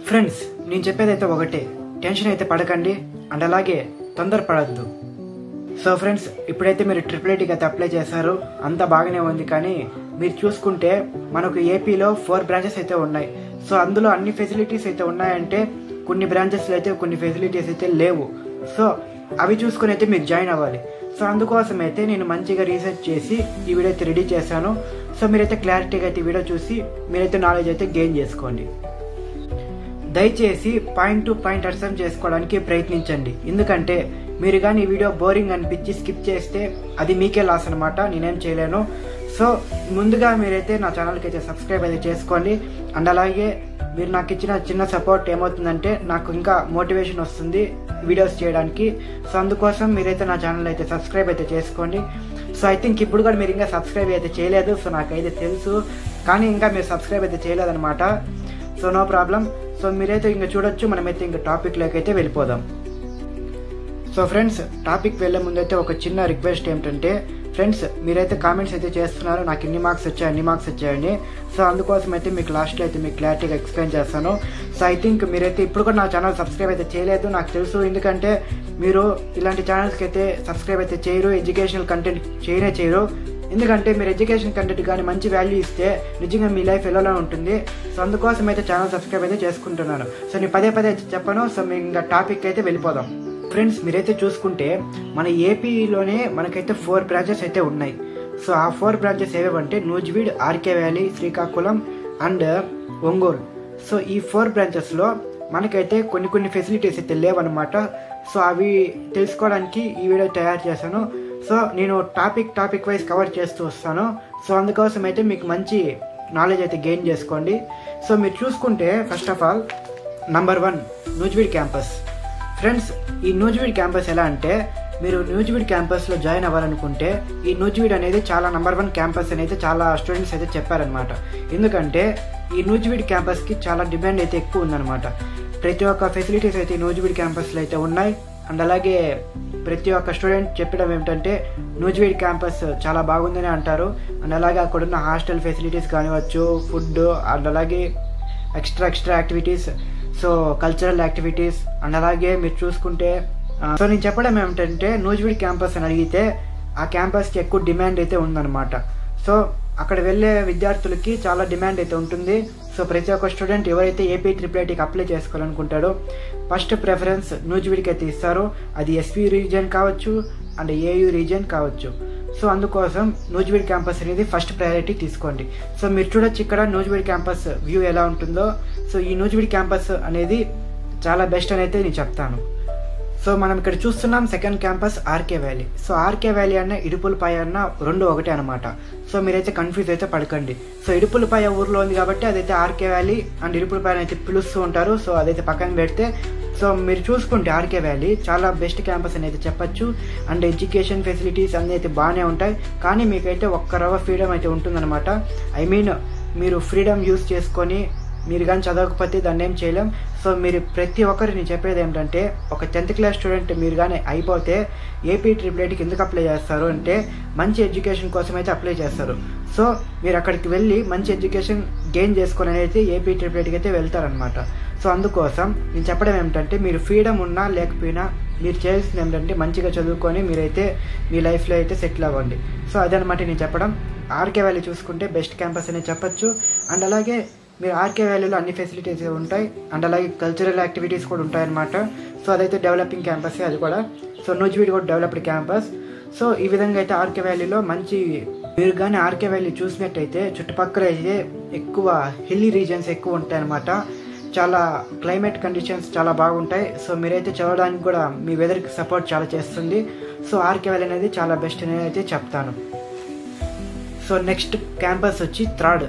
Friends, నేను చెప్పేదైతే ఒకటే, tension అయితే పడకండి అండ్ అలాగే తొందరపడద్దు. సో ఫ్రెండ్స్, ఇప్పుడైతే మీరు ట్రిపుల్ ఐటీకి అయితే అప్లై చేశారు, అంతా బాగానే ఉంది. కానీ మీరు చూసుకుంటే మనకు ఏపీలో 4 బ్రాంచెస్ అయితే ఉన్నాయి. సో అందులో అన్ని ఫెసిలిటీస్ అయితే ఉన్నాయంటే కొన్ని బ్రాంచెస్లో అయితే కొన్ని ఫెసిలిటీస్ అయితే లేవు. సో అవి చూసుకుని అయితే మీరు జాయిన్ అవ్వాలి. సో అందుకోసం అయితే నేను మంచిగా రీసెర్చ్ చేసి ఈ వీడియో అయితే రెడీ చేశాను. సో మీరైతే క్లారిటీగా అయితే వీడియో చూసి మీరైతే నాలెడ్జ్ అయితే గెయిన్ చేసుకోండి. దయచేసి పాయింట్ టు పాయింట్ అర్థం చేసుకోవడానికి ప్రయత్నించండి. ఎందుకంటే మీరు కానీ ఈ వీడియో బోరింగ్ అనిపించి స్కిప్ చేస్తే అది మీకే లాస్ అనమాట, నేనేం చేయలేను. సో ముందుగా మీరైతే నా ఛానల్కి అయితే సబ్స్క్రైబ్ అయితే చేసుకోండి. అండ్ అలాగే మీరు నాకు ఇచ్చిన చిన్న సపోర్ట్ ఏమవుతుందంటే నాకు ఇంకా మోటివేషన్ వస్తుంది వీడియోస్ చేయడానికి. సో అందుకోసం మీరైతే నా ఛానల్ అయితే సబ్స్క్రైబ్ అయితే చేసుకోండి. సో ఐ థింక్ ఇప్పుడు కూడా మీరు ఇంకా సబ్స్క్రైబ్ అయితే చేయలేదు. సో నాకైతే తెలుసు, కానీ ఇంకా మీరు సబ్స్క్రైబ్ అయితే చేయలేదన్నమాట. So no problem. సో మీరైతే ఇంకా చూడొచ్చు. మనమైతే ఇంకా టాపిక్లోకి అయితే వెళ్ళిపోదాం. సో ఫ్రెండ్స్, టాపిక్ వెళ్ళే ముందైతే ఒక చిన్న రిక్వెస్ట్ ఏమిటంటే, ఫ్రెండ్స్ మీరైతే కామెంట్స్ అయితే చేస్తున్నారు నాకు ఇన్ని మార్క్స్ వచ్చాయి అన్ని మార్క్స్ వచ్చాయని. సో అందుకోసం అయితే మీకు లాస్ట్లో అయితే మీకు క్లారిటీగా ఎక్స్ప్లెయిన్ చేస్తాను. సో ఐ థింక్ మీరైతే ఇప్పుడు కూడా నా ఛానల్ సబ్స్క్రైబ్ అయితే చేయలేదు, నాకు తెలుసు. ఎందుకంటే మీరు ఇలాంటి ఛానల్స్కి అయితే సబ్స్క్రైబ్ అయితే చేయరు, ఎడ్యుకేషనల్ కంటెంట్ చేయరు. ఎందుకంటే మీరు ఎడ్యుకేషన్ కంటెంట్ కానీ మంచి వాల్యూ ఇస్తే నిజంగా మీ లైఫ్ ఎలా ఉంటుంది. సో అందుకోసం అయితే ఛానల్ సబ్స్క్రైబ్ అయితే చేసుకుంటున్నాను. సో నేను పదే చెప్పను. సో మేము ఇంకా టాపిక్ అయితే వెళ్ళిపోదాం. ఫ్రెండ్స్, మీరైతే చూసుకుంటే మన ఏపీలోనే మనకైతే 4 బ్రాంచెస్ అయితే ఉన్నాయి. సో ఆ 4 బ్రాంచెస్ ఏవేవంటే నూజివీడ్, ఆర్కే వ్యాలీ, శ్రీకాకుళం అండ్ ఒంగోలు. సో ఈ 4 బ్రాంచెస్లో మనకైతే కొన్ని ఫెసిలిటీస్ అయితే లేవన్నమాట. సో అవి తెలుసుకోవడానికి ఈ వీడియో తయారు చేశాను. సో నేను టాపిక్ వైజ్ కవర్ చేస్తూ వస్తాను. సో అందుకోసం అయితే మీకు మంచి నాలెడ్జ్ అయితే గెయిన్ చేసుకోండి. సో మీరు చూసుకుంటే first of all number 1 Nuzvid campus. Friends, ఈ నూజివీడ్ క్యాంపస్ ఎలా అంటే, మీరు నూజివీడ్ క్యాంపస్లో జాయిన్ అవ్వాలనుకుంటే ఈ నూజివీడ్ అనేది చాలా నంబర్ 1 క్యాంపస్ అనేది చాలా స్టూడెంట్స్ అయితే చెప్పారనమాట. ఎందుకంటే ఈ నూజివీడ్ క్యాంపస్కి చాలా డిమాండ్ అయితే ఎక్కువ ఉందన్నమాట. ప్రతి ఒక్క ఫెసిలిటీస్ అయితే ఈ నూజివీడ్ క్యాంపస్లో అయితే ఉన్నాయి. అండ్ అలాగే ప్రతి ఒక్క స్టూడెంట్ చెప్పడం ఏమిటంటే నూజివీడ్ క్యాంపస్ చాలా బాగుందని అంటారు. అండ్ అలాగే అక్కడున్న హాస్టల్ ఫెసిలిటీస్ కానివచ్చు, ఫుడ్ అండ్ అలాగే extra activities, so cultural activities and అలాగే మీరు చూసుకుంటే సో నేను చెప్పడం ఏమిటంటే నూజివీడ్ క్యాంపస్ అని అడిగితే ఆ క్యాంపస్కి ఎక్కువ డిమాండ్ అయితే ఉందన్నమాట. సో అక్కడ వెళ్ళే విద్యార్థులకి చాలా డిమాండ్ అయితే ఉంటుంది. సో ప్రతి ఒక్క స్టూడెంట్ ఎవరైతే ఏపీ ట్రిపుల్ ఐటీకి అప్లై చేసుకోవాలనుకుంటాడో ఫస్ట్ ప్రిఫరెన్స్ నూజివీడ్కి అయితే ఇస్తారు. అది ఎస్పీ రీజియన్ కావచ్చు అండ్ ఏయూ రీజియన్ కావచ్చు. సో అందుకోసం నూజివీడ్ క్యాంపస్ అనేది ఫస్ట్ ప్రయారిటీ తీసుకోండి. సో మీరు చూడొచ్చు ఇక్కడ నూజివీడ్ క్యాంపస్ వ్యూ ఎలా ఉంటుందో. సో ఈ నూజివీడ్ క్యాంపస్ అనేది చాలా బెస్ట్ అని అయితే నేను చెప్తాను. సో మనం ఇక్కడ చూస్తున్నాం second campus RK Valley. So RK Valley అన్న ఇడుపులపాయ అన్న రెండు ఒకటే అనమాట. సో మీరైతే కన్ఫ్యూజ్ అయితే పడకండి. సో ఇడుపులపాయ ఊర్లో ఉంది కాబట్టి అదైతే ఆర్కే వ్యాలీ అండ్ ఇడుపులపాయని అయితే పిలుస్తూ ఉంటారు. సో అదైతే పక్కన పెడితే సో మీరు చూసుకుంటే ఆర్కే వ్యాలీ చాలా బెస్ట్ క్యాంపస్ అని అయితే చెప్పచ్చు. అండ్ ఎడ్యుకేషన్ ఫెసిలిటీస్ అన్నీ అయితే బాగానే ఉంటాయి. కానీ మీకైతే ఒక్క రవ్వ ఫ్రీడమ్ అయితే ఉంటుందన్నమాట. ఐ మీన్ మీరు ఫ్రీడమ్ యూజ్ చేసుకొని మీరు కానీ చదవకపోతే దాన్ని ఏం చేయలేం. సో మీరు ప్రతి ఒక్కరిని చెప్పేది ఏంటంటే ఒక 10th క్లాస్ స్టూడెంట్ మీరు కానీ అయిపోతే ఏపీ ట్రిపుల్ ఐటీకి ఎందుకు అప్లై చేస్తారు అంటే మంచి ఎడ్యుకేషన్ కోసం అయితే అప్లై చేస్తారు. సో మీరు అక్కడికి వెళ్ళి మంచి ఎడ్యుకేషన్ గెయిన్ చేసుకొని అయితే ఏపీ ట్రిపుల్ ఐటీకి అయితే వెళ్తారనమాట. సో అందుకోసం నేను చెప్పడం ఏమిటంటే మీరు ఫ్రీడమ్ ఉన్నా లేకపోయినా మీరు చేయాల్సింది ఏమిటంటే మంచిగా చదువుకొని మీరైతే మీ లైఫ్లో అయితే సెటిల్ అవ్వండి. సో అదనమాట నేను చెప్పడం. ఆర్కే వ్యాలీ చూసుకుంటే బెస్ట్ క్యాంపస్ అని చెప్పచ్చు. అండ్ అలాగే మీరు ఆర్కే వ్యాలీలో అన్ని ఫెసిలిటీస్ ఉంటాయి. అండ్ అలాగే కల్చరల్ యాక్టివిటీస్ కూడా ఉంటాయన్నమాట. సో అదైతే డెవలపింగ్ క్యాంపస్ అది కూడా. సో నూజివీడ్ కూడా డెవలప్డ్ క్యాంపస్. సో ఈ విధంగా అయితే ఆర్కే వ్యాలీలో మంచి మీరు కానీ ఆర్కే వ్యాలీ చూసినట్టయితే చుట్టుపక్కల అయితే ఎక్కువ హిల్లీ రీజియన్స్ ఎక్కువ ఉంటాయి అన్నమాట. చాలా క్లైమేట్ కండిషన్స్ చాలా బాగుంటాయి. సో మీరైతే చదవడానికి కూడా మీ వెదర్కి సపోర్ట్ చాలా చేస్తుంది. సో ఆర్కే వ్యాలీ అనేది చాలా బెస్ట్ అని అయితే చెప్తాను. సో నెక్స్ట్ క్యాంపస్ వచ్చి థర్డ్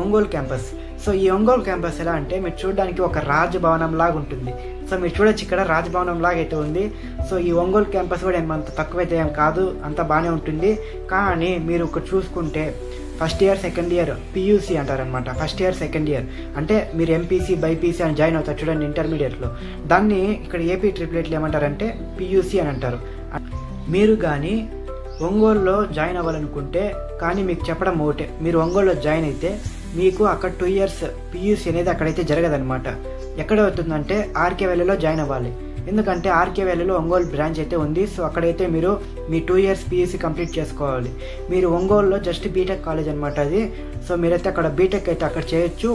ఒంగోలు క్యాంపస్. సో ఈ ఒంగోలు క్యాంపస్ ఎలా అంటే మీరు చూడడానికి ఒక రాజభవనం లాగా ఉంటుంది. సో మీరు చూడొచ్చు ఇక్కడ రాజభవనం లాగా అయితే ఉంది. సో ఈ ఒంగోలు క్యాంపస్ కూడా ఏమంత తక్కువైతే ఏం కాదు, అంత బాగానే ఉంటుంది. కానీ మీరు ఇక్కడ చూసుకుంటే first year second year PUC అంటారనమాట. ఫస్ట్ ఇయర్ సెకండ్ ఇయర్ అంటే మీరు ఎంపీసీ బైపీసీ అని జాయిన్ అవుతారు చూడండి ఇంటర్మీడియట్లో. దాన్ని ఇక్కడ ఏపీ ట్రిపుల్ ఐటీలో ఏమంటారంటే పియూసీ అని అంటారు. మీరు కానీ ఒంగోలులో జాయిన్ అవ్వాలనుకుంటే కానీ మీకు చెప్పడం ఒకటే, మీరు ఒంగోలులో జాయిన్ అయితే మీకు అక్కడ 2 years పియూసీ అనేది అక్కడైతే జరగదనమాట. ఎక్కడ అవుతుందంటే ఆర్కే వ్యాలీలో జాయిన్ అవ్వాలి. ఎందుకంటే ఆర్కే వ్యాలీలో ఒంగోలు బ్రాంచ్ అయితే ఉంది. సో అక్కడైతే మీరు మీ 2 years పీయూసీ కంప్లీట్ చేసుకోవాలి. మీరు ఒంగోలులో జస్ట్ బీటెక్ కాలేజ్ అనమాట అది. సో మీరైతే అక్కడ బీటెక్ అయితే అక్కడ చేయొచ్చు,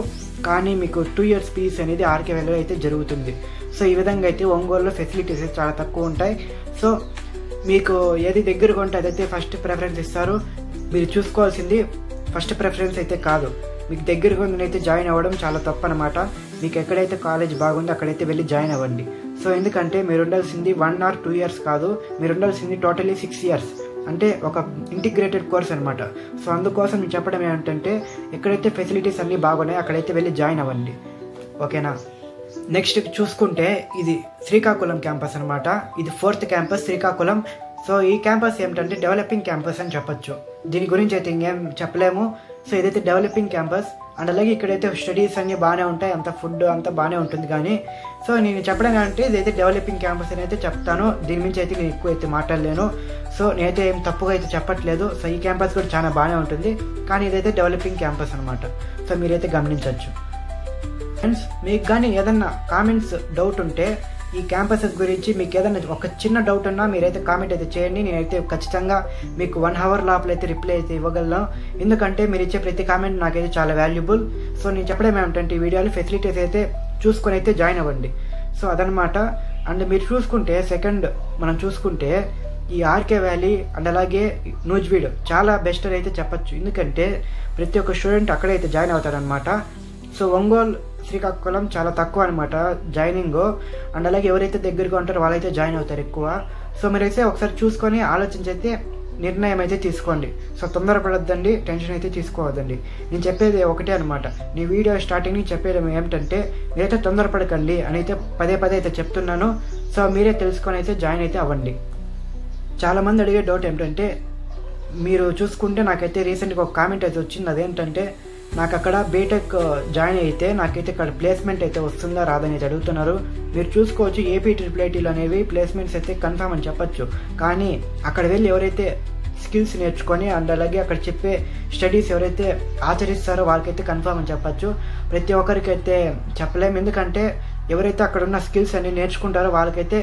కానీ మీకు 2 years పీయూసీ అనేది ఆర్కే వ్యాలీలో అయితే జరుగుతుంది. సో ఈ విధంగా అయితే ఒంగోలులో ఫెసిలిటీస్ చాలా తక్కువ ఉంటాయి. సో మీకు ఏది దగ్గరగా ఉంటే అదైతే ఫస్ట్ ప్రిఫరెన్స్ ఇస్తారు. మీరు చూసుకోవాల్సింది ఫస్ట్ ప్రిఫరెన్స్ అయితే కాదు, మీకు దగ్గరగా ఉందనైతే జాయిన్ అవ్వడం చాలా తప్పు అనమాట. మీకు ఎక్కడైతే కాలేజ్ బాగుందో అక్కడైతే వెళ్ళి జాయిన్ అవ్వండి. సో ఎందుకంటే మీరు ఉండాల్సింది 1 or 2 years కాదు, మీరు ఉండాల్సింది టోటలీ 6 years, అంటే ఒక ఇంటిగ్రేటెడ్ కోర్స్ అనమాట. సో అందుకోసం నేను చెప్పడం ఏంటంటే ఎక్కడైతే ఫెసిలిటీస్ అన్నీ బాగున్నాయి అక్కడైతే వెళ్ళి జాయిన్ అవ్వండి, ఓకేనా. నెక్స్ట్ చూసుకుంటే ఇది శ్రీకాకుళం క్యాంపస్ అనమాట. ఇది 4th క్యాంపస్ శ్రీకాకుళం. సో ఈ క్యాంపస్ ఏమిటంటే డెవలపింగ్ క్యాంపస్ అని చెప్పొచ్చు. దీని గురించి అయితే ఇంకేం చెప్పలేము. సో ఇదైతే డెవలపింగ్ క్యాంపస్. అండ్ అలాగే ఇక్కడైతే స్టడీస్ అన్నీ బాగానే ఉంటాయి, అంత ఫుడ్ అంతా బాగానే ఉంటుంది. కానీ సో నేను చెప్పడం అంటే ఇదైతే డెవలపింగ్ క్యాంపస్ అని అయితే చెప్తాను. దీని నుంచి అయితే నేను ఎక్కువ అయితే మాట్లాడలేను. సో నేనైతే ఏం తప్పుగా అయితే చెప్పట్లేదు. సో ఈ క్యాంపస్ కూడా చాలా బాగానే ఉంటుంది, కానీ ఇదైతే డెవలపింగ్ క్యాంపస్ అనమాట. సో మీరైతే గమనించవచ్చు. ఫ్రెండ్స్, మీకు కానీ ఏదన్నా కామెంట్స్ డౌట్ ఉంటే ఈ క్యాంపసెస్ గురించి మీకు ఏదైనా ఒక చిన్న డౌట్ ఉన్నా మీరైతే కామెంట్ అయితే చేయండి. నేనైతే ఖచ్చితంగా మీకు 1 hour లోపల అయితే రిప్లై అయితే ఇవ్వగలను. ఎందుకంటే మీరు ఇచ్చే ప్రతి కామెంట్ నాకైతే చాలా వాల్యుబుల్. సో నేను చెప్పడం ఏమిటంటే ఈ వీడియోలో ఫెసిలిటీస్ అయితే చూసుకొని అయితే జాయిన్ అవ్వండి. సో అదనమాట. అండ్ మీరు చూసుకుంటే సెకండ్ మనం చూసుకుంటే ఈ ఆర్కే వ్యాలీ అండ్ అలాగే నూజివీడ్ చాలా బెస్ట్ అని అయితే చెప్పచ్చు. ఎందుకంటే ప్రతి ఒక్క స్టూడెంట్ అక్కడైతే జాయిన్ అవుతారనమాట. సో ఒంగోలు శ్రీకాకుళం చాలా తక్కువ అనమాట జాయినింగ్. అండ్ అలాగే ఎవరైతే దగ్గరగా ఉంటారో వాళ్ళైతే జాయిన్ అవుతారు ఎక్కువ. సో మీరైతే ఒకసారి చూసుకొని ఆలోచించి అయితే నిర్ణయం అయితే తీసుకోండి. సో తొందరపడొద్దండి, టెన్షన్ అయితే తీసుకోవద్దండి. నేను చెప్పేది ఒకటే అనమాట, నీ వీడియో స్టార్టింగ్ నుంచి చెప్పేది ఏమిటంటే మీరైతే తొందరపడకండి అని అయితే పదే అయితే చెప్తున్నాను. సో మీరే తెలుసుకొని అయితే జాయిన్ అయితే అవ్వండి. చాలామంది అడిగే డౌట్ ఏమిటంటే మీరు చూసుకుంటే నాకైతే రీసెంట్గా ఒక కామెంట్ అయితే వచ్చింది. అదేంటంటే నాకు అక్కడ బీటెక్ జాయిన్ అయితే నాకైతే ఇక్కడ ప్లేస్మెంట్ అయితే వస్తుందా రాదని అయితే అడుగుతున్నారు. మీరు చూసుకోవచ్చు ఏపీ IIITలో అనేవి ప్లేస్మెంట్స్ అయితే కన్ఫర్మ్ అని చెప్పచ్చు. కానీ అక్కడ వెళ్ళి ఎవరైతే స్కిల్స్ నేర్చుకొని అండ్ అలాగే అక్కడ చెప్పే స్టడీస్ ఎవరైతే ఆచరిస్తారో వాళ్ళకైతే కన్ఫర్మ్ అని చెప్పచ్చు. ప్రతి ఒక్కరికైతే చెప్పలేము. ఎందుకంటే ఎవరైతే అక్కడ ఉన్న స్కిల్స్ అన్ని నేర్చుకుంటారో వాళ్ళకైతే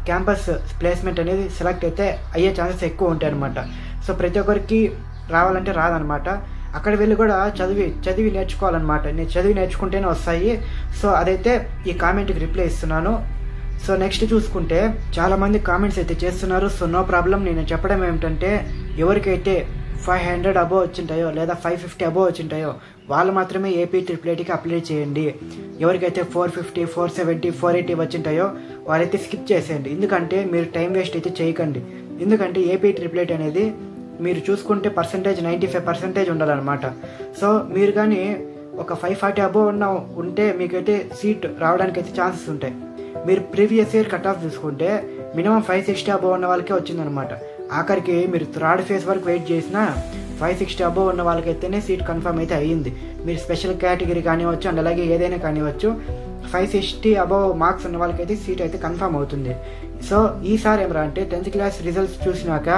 క్యాంపస్ ప్లేస్మెంట్ అనేది సెలెక్ట్ అయితే అయ్యే ఛాన్సెస్ ఎక్కువ ఉంటాయి అనమాట. సో ప్రతి ఒక్కరికి రావాలంటే రాదనమాట. అక్కడ వెళ్ళి కూడా చదివి నేర్చుకోవాలన్నమాట. నేను చదివి నేర్చుకుంటేనే వస్తాయి. సో అదైతే ఈ కామెంట్కి రిప్లై ఇస్తున్నాను. సో నెక్స్ట్ చూసుకుంటే చాలామంది కామెంట్స్ అయితే చేస్తున్నారు. So no problem. నేను చెప్పడం ఏమిటంటే ఎవరికైతే 500 అబోవ్ వచ్చింటాయో లేదా 550 అబోవ్ వచ్చింటాయో వాళ్ళు మాత్రమే ఏపీ IIITకి అప్లై చేయండి. ఎవరికైతే 450, 470, 480 వచ్చింటాయో వాళ్ళైతే స్కిప్ చేసేయండి. ఎందుకంటే మీరు టైం వేస్ట్ అయితే చేయకండి. ఎందుకంటే ఏపీ IIIT అనేది మీరు చూసుకుంటే పర్సంటేజ్ 95% ఉండాలన్నమాట. సో మీరు కానీ ఒక 540 అబోవ్ ఉంటే మీకైతే సీట్ రావడానికి అయితే ఛాన్సెస్ ఉంటాయి. మీరు ప్రీవియస్ ఇయర్ కట్ ఆఫ్ చూసుకుంటే మినిమం 560 అబోవ్ ఉన్న వాళ్ళకే వచ్చిందనమాట. ఆఖరికి మీరు 3rd phase వరకు వెయిట్ చేసినా 560 అబోవ్ ఉన్న వాళ్ళకైతేనే సీట్ కన్ఫర్మ్ అయితే అయ్యింది. మీరు స్పెషల్ కేటగిరీ కానివచ్చు అండ్ అలాగే ఏదైనా కానివచ్చు 560 అబోవ్ మార్క్స్ ఉన్న వాళ్ళకైతే సీట్ అయితే కన్ఫర్మ్ అవుతుంది. సో ఈసారి ఏమరా అంటే 10th class రిజల్ట్స్ చూసినాక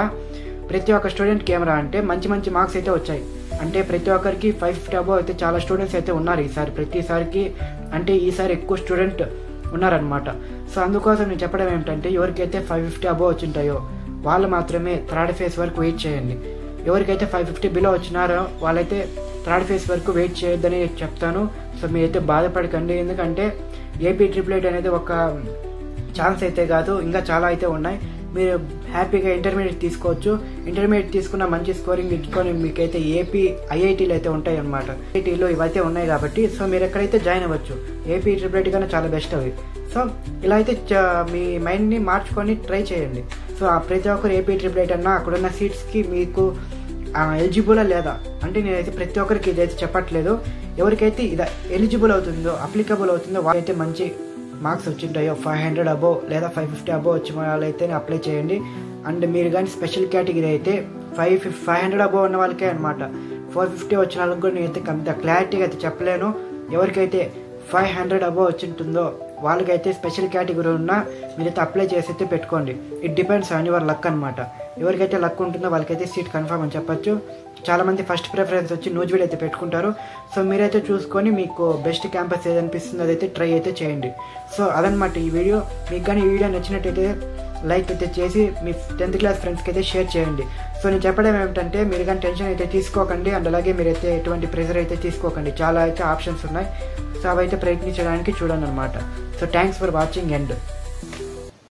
ప్రతి ఒక్క స్టూడెంట్కి ఏమరా అంటే మంచి మార్క్స్ అయితే వచ్చాయి. అంటే ప్రతి ఒక్కరికి 550 అబోవ్ అయితే చాలా స్టూడెంట్స్ అయితే ఉన్నారు ప్రతిసారికి. అంటే ఈసారి ఎక్కువ స్టూడెంట్ ఉన్నారనమాట. సో అందుకోసం నేను చెప్పడం ఏమిటంటే ఎవరికైతే 550 అబోవ్ వచ్చింటాయో వాళ్ళు మాత్రమే 3rd phase వరకు వెయిట్ చేయండి. ఎవరికైతే 550 బిలో వచ్చినారో వాళ్ళైతే 3rd phase వరకు వెయిట్ చేయొద్దని చెప్తాను. సో మీరైతే బాధపడకండి. ఎందుకంటే ఏపీ IIIT అనేది ఒక ఛాన్స్ అయితే కాదు, ఇంకా చాలా అయితే ఉన్నాయి. మీరు హ్యాపీగా ఇంటర్మీడియట్ తీసుకోవచ్చు. ఇంటర్మీడియట్ తీసుకున్న మంచి స్కోరింగ్ ఇచ్చుకొని మీకైతే ఏపీ IITలు అయితే ఉంటాయి అన్నమాట. IITలో ఇవైతే ఉన్నాయి కాబట్టి సో మీరు ఎక్కడైతే జాయిన్ అవ్వచ్చు. ఏపీ IIIT కన్నా చాలా బెస్ట్ అవి. సో ఇలా అయితే మీ మైండ్ని మార్చుకొని ట్రై చేయండి. సో ప్రతి ఒక్కరు ఏపీ IIIT అన్నా అక్కడున్న సీట్స్కి మీకు ఎలిజిబులా లేదా అంటే నేనైతే ప్రతి ఒక్కరికి ఇదైతే చెప్పట్లేదు. ఎవరికైతే ఇది ఎలిజిబుల్ అవుతుందో అప్లికబుల్ అవుతుందో వాళ్ళైతే మంచి మార్క్స్ వచ్చింటాయో 500 అబోవ్ లేదా 550 అబోవ్ వచ్చిన వాళ్ళైతే అప్లై చేయండి. అండ్ మీరు కానీ స్పెషల్ కేటగిరీ అయితే 500 అబోవ్ ఉన్న వాళ్ళకే అనమాట. 450 వచ్చిన వాళ్ళకి కూడా నేనైతే అంత క్లారిటీగా అయితే చెప్పలేను. ఎవరికైతే 500 అబోవ్ వచ్చింటుందో వాళ్ళకైతే స్పెషల్ కేటగిరీ ఉన్నా మీరైతే అప్లై చేసి అయితే పెట్టుకోండి. It depends on your luck అనమాట. ఎవరికైతే లక్ ఉంటుందో వాళ్ళకైతే సీట్ కన్ఫర్మ్ అని చెప్పొచ్చు. చాలామంది ఫస్ట్ ప్రిఫరెన్స్ వచ్చి నూజివీడ్ అయితే పెట్టుకుంటారు. సో మీరైతే చూసుకొని మీకు బెస్ట్ క్యాంపస్ ఏదనిపిస్తుందో అదైతే ట్రై అయితే చేయండి. సో అదనమాట ఈ వీడియో. మీకు కానీ ఈ వీడియో నచ్చినట్టయితే లైక్ అయితే చేసి మీ 10th క్లాస్ ఫ్రెండ్స్కి అయితే షేర్ చేయండి. సో నేను చెప్పడం ఏమిటంటే మీరు కానీ టెన్షన్ అయితే తీసుకోకండి, అండ్ అలాగే మీరైతే ఎటువంటి ప్రెషర్ అయితే తీసుకోకండి. చాలా అయితే ఆప్షన్స్ ఉన్నాయి. సో అవైతే ప్రయత్నించడానికి చూడండి అనమాట. So thanks for watching end.